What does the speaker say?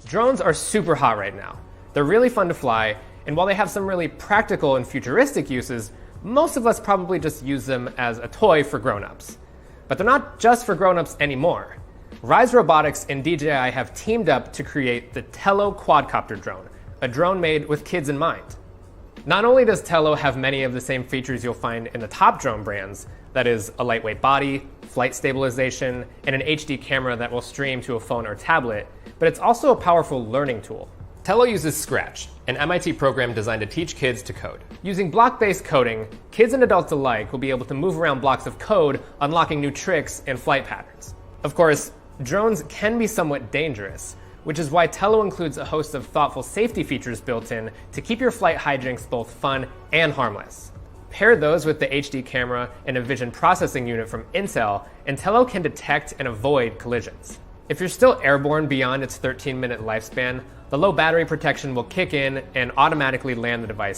Drones are super hot right now. They're really fun to fly, and while they have some really practical and futuristic uses, most of us probably just use them as a toy for grown-ups. But they're not just for grown-ups anymore. Rise Robotics and DJI have teamed up to create the Tello Quadcopter drone, a drone made with kids in mind. Not only does Tello have many of the same features you'll find in the top drone brands, that is, a lightweight body, flight stabilization, and an HD camera that will stream to a phone or tablet, but it's also a powerful learning tool. Tello uses Scratch, an MIT program designed to teach kids to code. Using block-based coding, kids and adults alike will be able to move around blocks of code, unlocking new tricks and flight patterns. Of course, drones can be somewhat dangerous, which is why Tello includes a host of thoughtful safety features built in to keep your flight hijinks both fun and harmless. Pair those with the HD camera and a vision processing unit from Intel, and Tello can detect and avoid collisions. If you're still airborne beyond its 13-minute lifespan, the low battery protection will kick in and automatically land the device